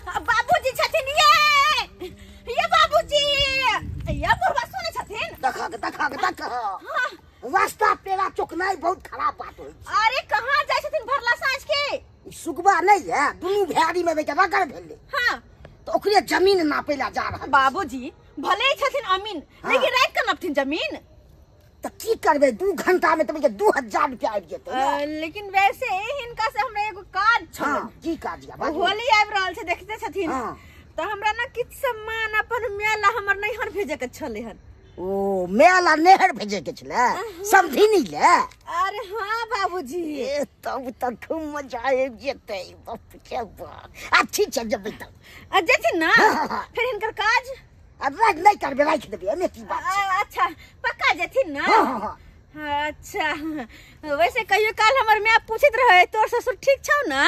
बाबूजी छथिन ये बाबूजी ये बुढ़वा सुने छथिन देखा रास्ता पेरा चुकनाई बहुत खराब बात होई। अरे कहाँ जाय छथिन भरला साँझ के सुगबा नहीं है दुनू भैयारी में बेटा रगड़ भेले। हाँ तो ओकरे जमीन नापे ला जा रहा बाबूजी भले ही छथिन अमीन लेकिन रात का नपथिन जमीन तो की करबे 2 घंटा में तुमके 2000 रुपया आबि जेतै। लेकिन वैसे हिनका से हमरा एगो काज छ। हां की काज या होली आबि रहल छै देखते छथिन। तो हमरा ना किछ सामान अपन मेला हमर नैहर भेजे के छले हन। ओ मेला नहर भेजे के छले समधिनी ले। अरे हां बाबूजी तब तक खूब मजा आबि जेतै बाप के बाप। ठीक छै जब तक जेथिन ना फिर हिनकर काज रात नहीं करबे राख देबे एमे की बात छै। अच्छा पक्का जेथिन ना। हां अच्छा वैसे कहियो काल हमर मियाँ पूछत रहे तोर ससुर ठीक छौ ना।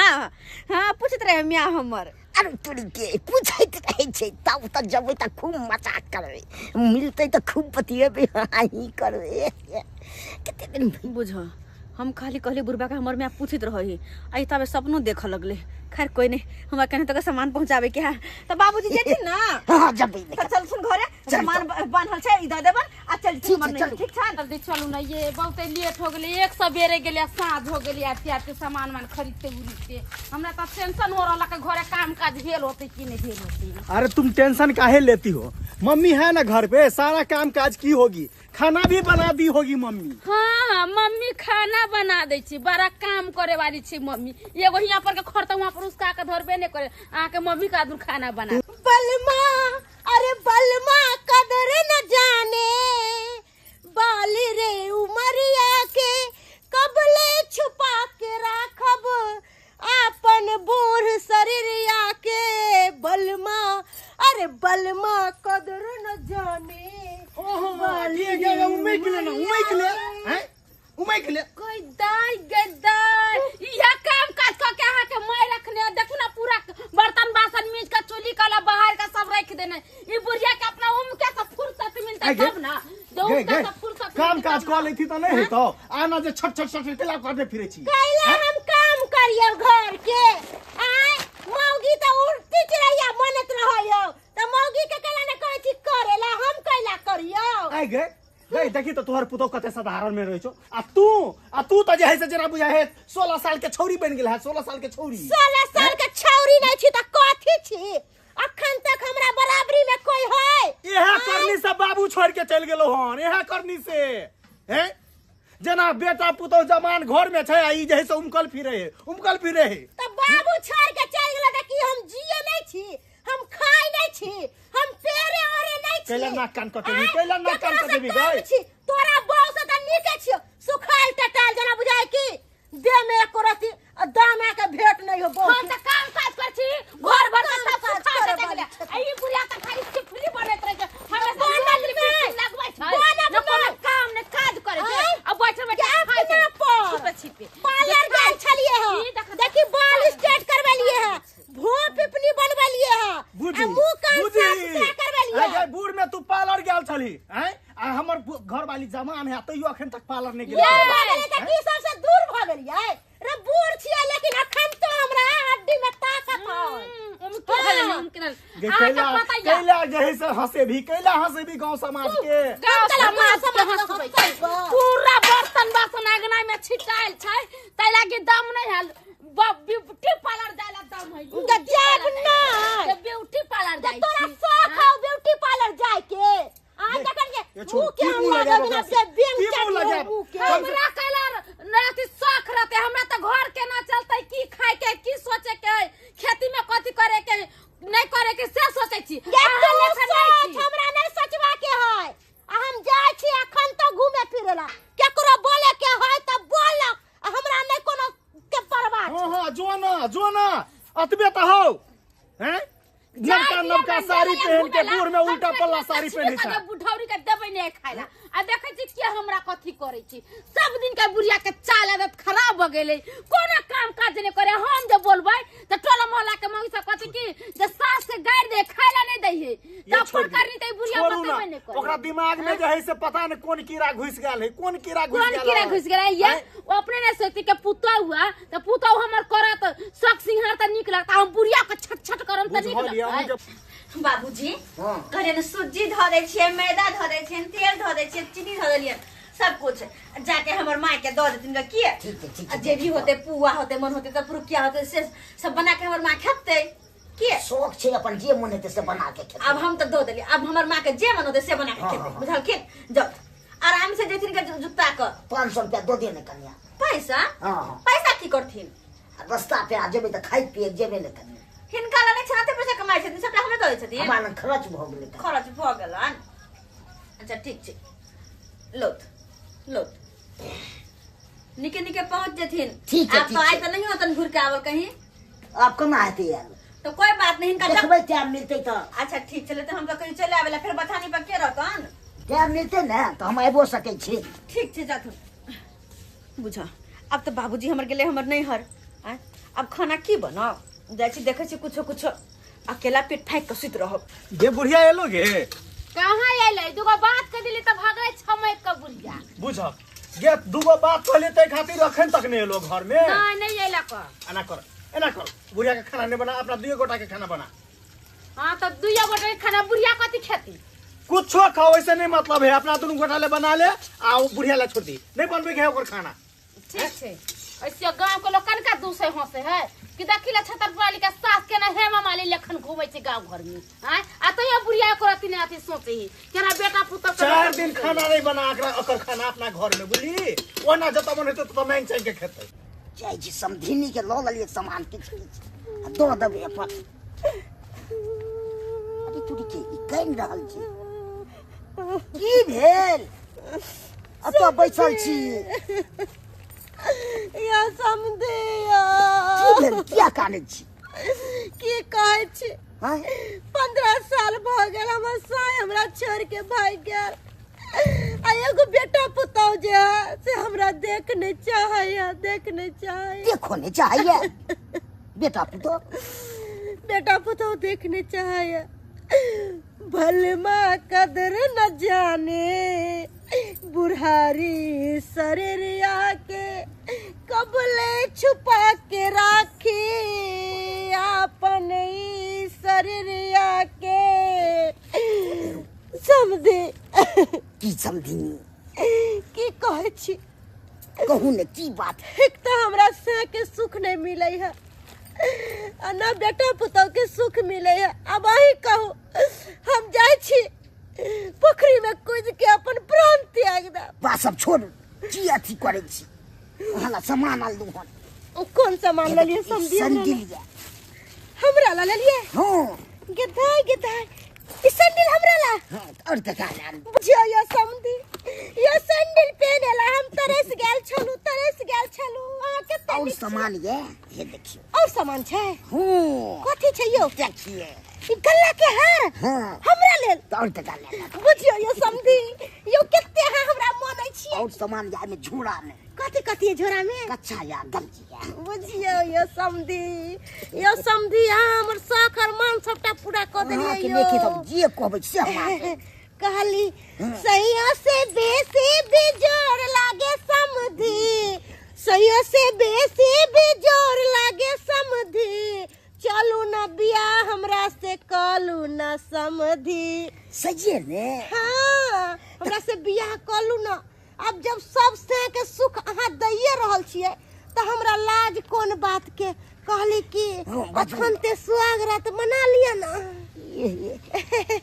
हाँ पूछत रहे मियाँ हमर। अरे तोरी के पूछैत रहे छै तब तक जब तक खूब मजाक करबे मिलते तो खूब बतियेबे ही करबे कते दिन बुझ हम खाली कहली बुढ़बा के हमर मियाँ पूछत रही आई तबे सपनो देख लगले। खैर कोई नहीं हमरा कहने तक सामान पहुंचावे के है तो बाबूजी जेथिन ना। हां जब तो चल सुन घरे सामान बांधल छै इधर देबन आ चल ठीक छै जल्दी चलू ना ये बहुत लेट हो गेले एक सवेरे गेले साँझ हो गेले आते सामान मान खरीदते उरीदते हमरा तो टेंशन हो रहा के घरे काम काज भेल होते कि नहीं भेल होते। अरे तुम टेंशन काहे लेती हो मम्मी है ना घर पे सारा काम काज की होगी खाना भी बना दी होगी मम्मी। हाँ मम्मी खाना बना दे छी बड़ा काम करे वाली छी मम्मी एगो यहाँ पर के खरता वहाँ पर उसका के धरबे नहीं करे आके मम्मी का दूर खाना बना। बलमा अरे बलमा कदर न जाने बाली रे उमरिया के कबले छुपा के राखब अपन बूढ़ शरीरिया के बलमा अरे बलमा कदर न जाने यह काम काज के अहाँ के मैं रखने देखू ना पूरा बर्तन बासन मीज का चूल्ही काला बाहर का सब रख देना ई बुढ़िया के अपना उम के सब फुर्सत मिलता तब ना काम काज कर लेती तो नहीं तो आना जे छट छट छट केला करने फिरे छी कैला हम काम करियो घर के आय मौगी तो उल्टी चिड़ैया मनत रहयो तो मौगी के कैला ने कहै छी करेला हम कैला करियो। आई गए देखी तो तोहर पुतो कते साधारण में रही छो आ तू तो जे है से जरा बुझा है 16 साल के छौरी बन गेल है 16 साल के छौरी 16 साल के छौरी नहीं छी त कथि छी अखन तक हमरा बराबरी में कोई है। यह करनी से बाबू छोड़ के चल गेलो हन यह करनी से हैं जना बेटा पुतो जमान घर में छै ई जे है से उमकल फिरे है त बाबू छोड़ के चल गेल त की हम जिए नहीं छी हम खाई नहीं छी हम पेरे ओरे नहीं छी कैला नाक कान कटेबी गई तोरा बहु से त नीके छी सुखाल टटाल जना बुझाय की दे में एको रति दाना के भेट नहीं हो बहु हम त काम काज कर छी घर भर के सब सुखा दे गेले आई बुढ़िया त खाली चिपली बनत रहे हमें बनल में लगबै छै न कोनो काम ने काज करे छै अब बैठल बैठल खाइ छिपे पार्लर गए छलिए है देखी बाल स्ट्रेट करवेलिए है भों पिपनी बनवेलिए है मुंह कान साफ करवेलिए है बूढ़ में तू पार्लर गेल छली हैं आ हमर घर वाली जमान है तइयो अखन तक पार्लर नहीं गेल ये की सबसे दूर भ गेलिए रे बूढ़ छिए लेकिन अखन तो हमरा हड्डी में ताकत है कैला जही से हंसे भी गांव समाज के पूरा बर्तन बासन आंगना में छिटाइल छै तै लागी दम नहीं हल ब्यूटी पार्लर जाला दम है गजब ना ब्यूटी पार्लर जाई तोरा शौक है ब्यूटी पार्लर जाय के आ जखन के मुंह के हम लगा बिना से बैंक के हमरा कैला राति शौक रहते हमरा त घर केना चलते की खाए के की सोचे के खेती में कथि करे के नहीं करे के से सोचे छी हमरा नहीं सोचवा के है हम जाय छी अखन तो घूमे फिरेला केकरो बोले के है त बोल हमरा नहीं कोनो के परवाह। हां जो ना अतबे त हो हैं नवका साड़ी पहन के बूढ़ में उल्टा पल्ला साड़ी पहने छै बुढ़ौरी के देबै नहीं खाइला आ देखै छी के हमरा कथि करै छी सब दिन के बुढ़िया के चाल आदत खराब भ गेलै कोनो काम काज नहीं करे हम जे बोलबै त टोला मोहल्ला के मौगी सब कथि की जे सास से गाड़ दे खाइला नहीं दै है तब पर करनी त बुढ़िया छोड़ू बतेबे ना नहीं करे ओकरा दिमाग में जे है से पता नहीं कौन कीड़ा घुस गेल है कौन कीड़ा घुस कौन गेल कीड़ा है। घुस गया ये वो अपने ने सोचती के पुता हुआ तो पुता हमर करत शक सिंहार त निक लगता हम बुढ़िया के छट छट करम त निक बुझ लिया लगता मुझे बाबूजी हाँ। घरे में सूजी धो दे छिए मैदा धो दे छिए तेल धो दे छिए चीनी धो देलिए सब कुछ जाके हमर माँ के दो देतिन का किए ठीक है, ठीक आ है। जे भी होते पुआ होते मन होते त पुरुकिया होते से सब बना के हमर माँ खेते किए शौक छे अपन जे मन हेते से बना के खेते। अब हम तो दो देली अब हमर माँ के जे मन होते से बना के हाँ, खेते हाँ। बुझल के जाओ आराम से जेथिन के जुत्ता क 500 रुपया दो देने कन्या। पैसा हाँ। पैसा की करथिन रास्ता पे आ जेबे त खाइ पिए जेबे ने कन्या। हिनका ला नहीं छनाते पैसा कमाइ छथिन सबटा हमें दो छथिन हमारा खर्च भ गेलै त। खर्च भ गेलन अच्छा ठीक छै लोत लोत निके निके पहुंच जेथिन ठीक है, आप ठीक तो है। आइ त नहीं होतन घुर के आवल कहीं आप कना हेते यार तो कोई बात नहीं इनका देखबै टाइम मिलते त अच्छा ठीक चले तो हम तो कहीं चले आवेला फिर बथानी पर के रहतन टाइम मिलते ने त हम आइबो सकै छी। ठीक छै जाथु बुझा अब तो बाबूजी हमर गेले हमर नहीं हर आय अब खाना की बनाओ जाइ छी देखै छी कुछो कुछो अकेला पेट फाइक के सुत रहब ये बुढ़िया एलोगे कहां आइले दुगो बात कर दिली त भागे छमय के बुढ़िया बुझ ये दूगो बात कहले ते खातिर अखन तक नहीं एलो घर में। नहीं आइला का एना कर बुढ़िया के खाना नहीं बना अपना दुए गोटा के खाना बना। हां त दुइया गोटे खाना बुढ़िया कथि खेती कुछो खाओ ऐसे नहीं मतलब है अपना दोनों गोटा ले बना ले आ बुढ़िया ला छोड़ दी नहीं बनबे के है ओकर खाना। ठीक छै ऐसे गांव के लोग कनका दूसरे हंसे है कि देखिला छतरपुराली के सास के ना हेमा माली लखन घूमै छै गांव घर में हैं आ तो ये बुढ़िया को रति ने आती सोचे ही केना बेटा पुत्र 4 दिन खाना नहीं बना के ओकर खाना अपना घर में बुझली ओना जत मन हेते त मांग चाह के खेते। जाइ छी समधिनी के ल लेलिए सामान किछ आ दो देबै अपन। अरे तू के ई कइन रहल छी की भेल अतो बैसल छी या समझिया की भेल किया काने छी की कहै छी हां 15 साल भ गेल हमर साय हमरा छोड़ के भाग गेल आ एगो बेटा पुतौ जे है से हमरा देख नहीं चाहैया देखो ने चाहिए बेटा पुतो बेटा पुतौ देख नहीं चाहैया भलमा कदर न जाने बुढ़ारी शरीरिया के कबले छुपा के राखी अपन ई शरीरिया के समझे की समधिनी की कहै छी कहू ने की बात एक तो हमरा से के सुख नहीं मिले है आ ना बेटा पुतौ के सुख मिले है अब अही कहू हम जाय छी पोखरी में कूद के अपन प्राण त्याग दा बात सब छोड़ की अथी करे छी हमरा सामान आल दू हन कौन सामान ले लिए समझिए संदिलिया हमरा ला ले लिए हां गेदाय ई सैंडल हमरा ला हां और का ला बुझियो ये समझी ये सैंडल पहने ला हम तरस गेल छलू आ कते और सामान ये देखियो और सामान छै हां कथि छै यो देखिए ई गल्ला के हार हां हमरा लेल और का ला बुझियो ये समझी यो कते है हमरा मानै छी और सामान या में झोड़ा में कथि झोरा में कच्चा या गलती या बुझियो ये समझी हमर साखर मान सबटा पूरा क देलिए के यो लेके तो जे कहबै से हम कहली सैया से बेसी बेजोर लागे समधी सैया से बेसी बेजोर लागे समधी चलू न बिया हमरा से कलू न समधी सजे ने हाँ हमरा से बियाह कलू न अब जब सब से के सुख अहाँ दैये रहल छियै त हमरा लाज कोन बात के कहली कि अखन ते सुहागरात मना लिया ना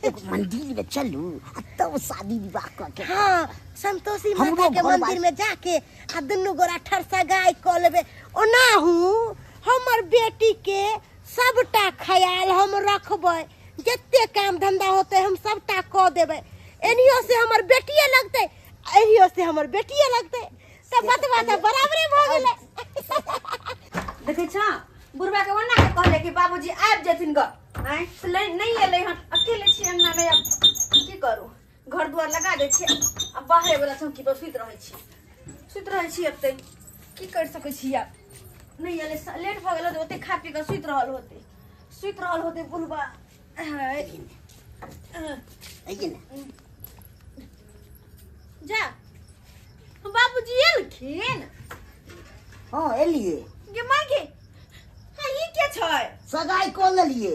एक मंदिर में चलू तब शादी विवाह करके हाँ संतोषी हमरो माता के घर मंदिर में जाके आ दुनू गोरा ठरसा गाय क लेबे ओनाहू हमर बेटी के सबटा ख्याल हम रखबै जत्ते काम धंधा होते हम सबटा क देबै एनियो से हमर बेटिए लगते एहियो से हमर बेटिए लगते सब बतवा त बराबरे भ गेलै देखे छ बुढ़बा के वन्ना के कहले कि बाबूजी आबि जेथिन ग आय से नहीं एले हन अकेले छी अंगना में अब की करू घर दुआर लगा दे छी अब बाहर वाला चौकी पर सुत रहै छी अब त की कर सकै छी अब नहीं एले लेट भ गेल ओते खा पी के सुत रहल होते बुढ़बा आइए ना। जा बाबूजी एलखिन हाँ एलिए गे मागे हाँ ये क्या छै सगाई कऽ लेलिए।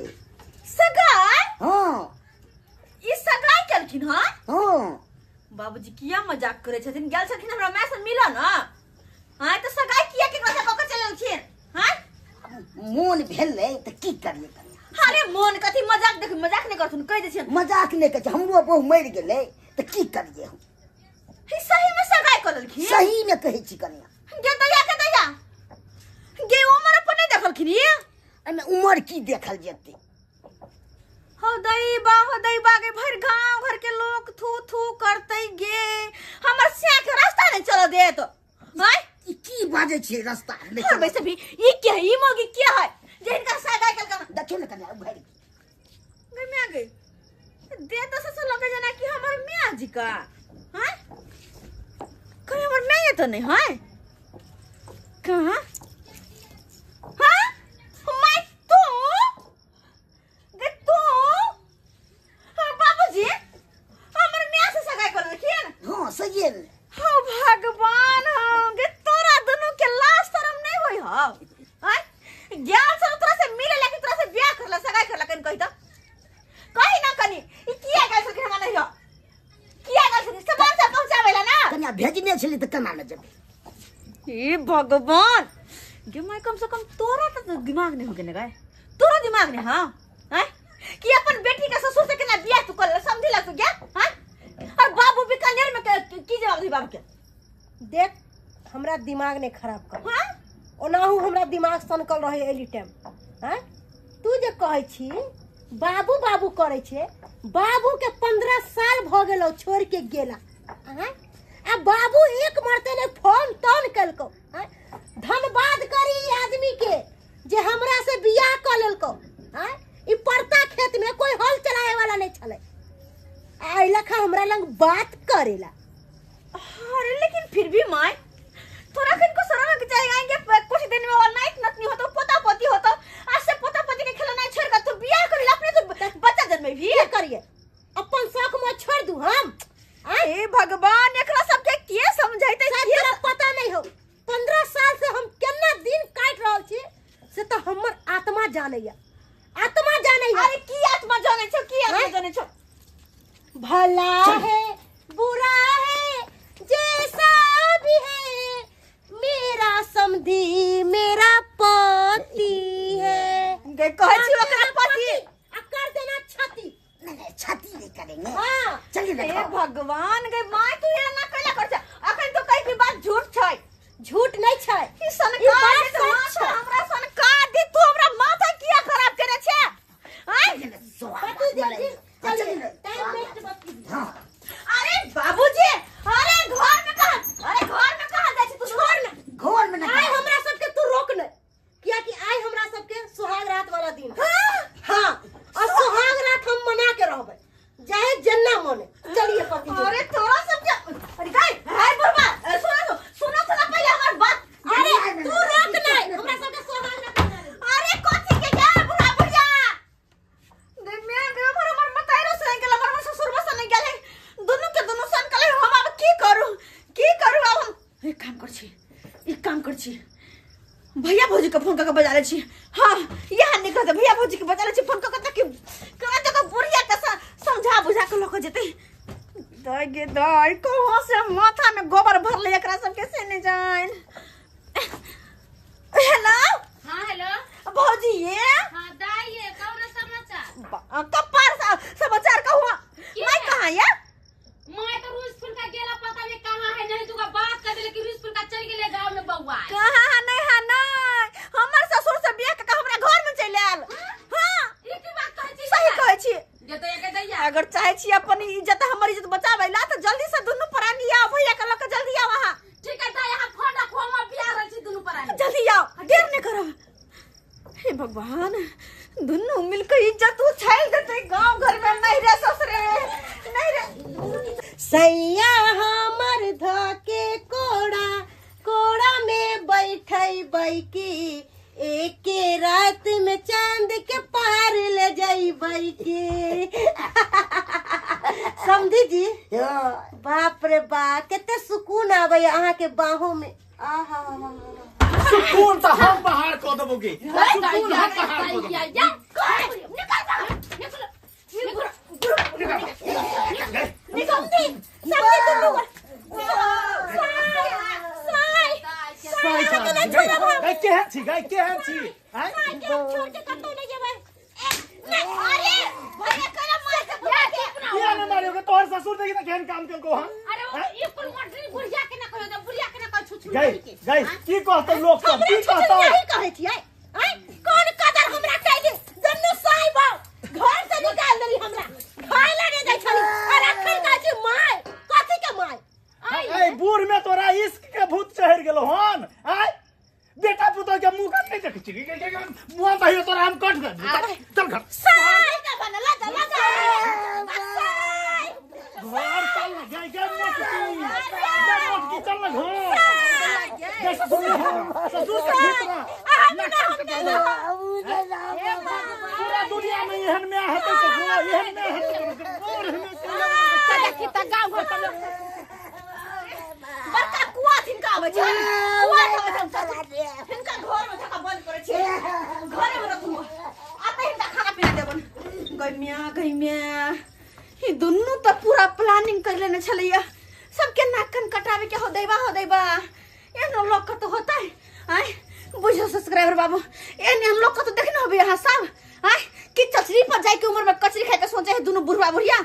सगाई हाँ ई सगाई केलखिन हाँ हाँ बाबूजी किया मजाक करे छथिन गेल छथिन हमरा माय से मिला ना हाँ तो सगाई किया केकरा से कऽ चललखिन हाँ मोन भेलै तऽ की करिए कनिया। अरे मोन कथी मजाक देख मजाक नहीं करथुन कह दे छियन मजाक नहीं कहै छै हमरो बहु मरि गेलै तऽ की करिए हम। ही सही में सगाई कर लेलखिन सही में कहै छी कनिया। गे दैया के दैया गे उमर अपन नहीं देखलखिन ये एहिमे उमर की देखल जेतै। हो दैबा के भर गांव घर के लोग थू थू करते गे हमर से के रास्ता नहीं चल देत हां ई की बाजै छियै रास्ता नहीं हाँ वैसे भी ये क्या है ये मोगी क्या है जिनका सगाई कल देखियो ना कनिया उघारि गे मैं गई दे तो से लगे जना कि हमर मियां जी का हां कहीं हमर नहीं तो नहीं है कहां हां मैं तू गे तू हां बाबूजी हमर मियां से सगाई कर रखिए हाँ सही है। हो भगवान हो गे तोरा दोनों के लाश शरम नहीं होई हो हैं ज्ञान से तोरा से मिले लेकिन तोरा से ब्याह करला सगाई करला कन कहि त कहि ना कनी ई किया गल से हमरा नहीं हो किया गल से सामान से पहुंचावेला ना कनिया भेजने छली तऽ केना न जेबै। हे भगवान गे मैं कम से कम तोरा तो दिमाग नहीं हो गए गए तोरा दिमाग नहीं हां हैं कि अपन बेटी के ससुर से केना ब्याह तू कर समझिला तू क्या हैं और बाबू भी कन्यार में की जवाब दी बाबू के देख हमरा दिमाग नहीं खराब कर हां ओनाहू हमरा दिमाग सनकल रहे एली टाइम हैं तू जे कहै छी बाबू बाबू करे छे बाबू के 15 साल भ गेलो छोड़ के गेला हैं आ बाबू एक मरते ने फोन तोन कलको हैं धन्यवाद करी ई आदमी के जे हमरा से बियाह क लेलको हैं ई परता खेत में कोई हल चलाए वाला नहीं छले आई लखा हमरा लंग बात करेला। अरे लेकिन फिर भी माय थोड़ा खन को सराहना के चाहिए आएंगे कुछ दिन में और नाइट नतनी हो तो पोता पोती हो तो आज से पोता पोती के खिलौना छोड़ कर तू बियाह कर ले अपने तो बच्चा जन्मे भी ये करिए अपन शौक में छोड़ दूं हम। हे भगवान एकरा सब के के समझाइते शायद तेरा पता नहीं हो 15 साल से हम केना दिन काट रहल छी से तो हमर आत्मा जानैया आत्मा जानैया। अरे की आत्मा जाने छो की आत्मा जाने छो भला है बुरा है जैसा भी है मेरा समधी मेरा पति है। गे कहै छी ओकरा पति कर देना छाती नहीं छाती नहीं करेंगे। हाँ चलिए हे ना भगवान गे माय तू ये ना कहला कर छ अखन तो कहि की बात झूठ छै झूठ नहीं छै ई सनकार के माथा हमरा सनकार दे तू हमरा माथा किया खराब करे छे हैं पति दे चलिए टाइम वेस्ट मत कीजिए। हाँ अरे बाबूजी अरे घर में कहां जाय छी तू छोड़ ना घर में आइ ना हमरा सबके तू रोक न किया कि आइ हमरा सबके सुहाग रात वाला दिन है। हाँ हाँ और सुहाग रात हम मना के रहबे चाहे जन्ना मने। चलिए पति जी। अरे तोरा सब क्या अरे गाय हाय बुरबा सुनो पहले हमर बात अरे तू रोक नहीं हमरा सबके सुहाग रात मना ले। अरे कोची के जा बुढ़ा बुढ़िया दे मैं गे हमर मताइरो से गेल हमर ससुर बस नहीं गेले दोनों के दोनों सन कले हम अब की करू अब हम एक काम कर छी भैया भौजी के फोन करके बजा ले छी। हां यहाँ निकल जा भैया भौजी के बजा ले छी फोन करके ताकि करा जगह बुढ़िया के समझा बुझा के लोग जेते दाई गे दाई कहां से माथा में गोबर भर ले एकरा सब के से नहीं जान। हेलो हाँ हेलो भौजी ये हाँ दाई ये कौन समाचार कपार समाचार का हुआ मैं कहां या मैं तो रूस फुल का गेला पता नहीं कहाँ है नहीं तू का बात कर दे लेकिन रूस फुल का चल गेले गांव में बउआ कहां है नहीं हमर ससुर से बियाह के हमरा घर में चले आल। हां ई की बात कहै छी सही कहै छी जे तो एक दैया अगर चाहे छी अपन इज्जत हमर इज्जत बचावेला तो जल्दी से दोनों प्राणी आओ भैया के लक जल्दी आओ वहां ठीक है दाई हां फोड़ा खोमा बियाह रहै छी दुनु पर जल्दी आओ देर नहीं करो। हे भगवान दोनों मिलकर इज्जत उछाल देते गांव घर में नहीं रे ससुरे नहीं रे सैया हमर धके कोड़ा कोड़ा में बैठई बैकी एक रात में चांद के पार ले जाई बैकी। समझी जी हाँ। बाप रे बाप कितने सुकून आवे अहाँ के बाहों में आहा सुकून तो हम बाहर कर देबोगे सुकून हम बाहर कर देबो गाय के हैं छी गाय के हैं छी हैं किया न मारियोगे तोहर ससुर देखी त केहन काम केलको हां गाय गाय की कहतो लोग सब की कहतो नहीं कहे छियै कौन कदर हमरा चाहिए जन्नू साहिब घर से निकाल देली हमरा खाए लगे जाय छली और अखन का छी माय कथि के माय ए बूढ़ में तोरा इश्क के भूत चढ़ गेलो हन आय बेटा पुतो के मुंह काट नहीं देखी छी मुंह भाई तोरा हम कट दे चल घर साई का बनला चला जा घर चल गाय के मोटकी चल ना घर जैसे ससुर से भीतरा पूरा दुनिया में एहन में हते तो हो एहन में हते और हमें बड़का कुआ तिनका आबै छै कुआ आबै छै तिनका घर में धक्का बंद करे छै घरे में रखू आते हिनका खाना पीना देबन गइमिया ई दुन्नु त पूरा प्लानिंग कर लेने छलैया सबके नाक कान कटावे के हो दैबा एहन लोग का तो होता है आय बुझो सब्सक्राइबर बाबू एहन हम लोग का तो देखना होबे यहाँ सब आय कि चचरी पर जाए के उम्र में कचरी खाए के सोचे है दोनों बुढ़वा बुढ़िया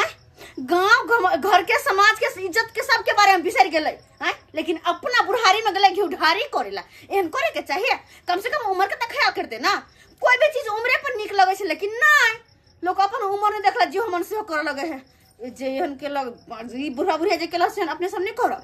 आय गांव घर के समाज के इज्जत के सब के बारे में बिसर गेले हैं लेकिन अपना बुढ़ारी में गले घुढ़ारी करेला एहन करे के चाहिए कम से कम उम्र के त ख्याल करते ना कोई भी चीज उम्रे पर निक लगे छै लेकिन नहीं लोग अपन उम्र नहीं देखला जीव मन से करे लगे है जे एहन के लोग बुढ़ा बुढ़िया जे केला से अपने सब नहीं करब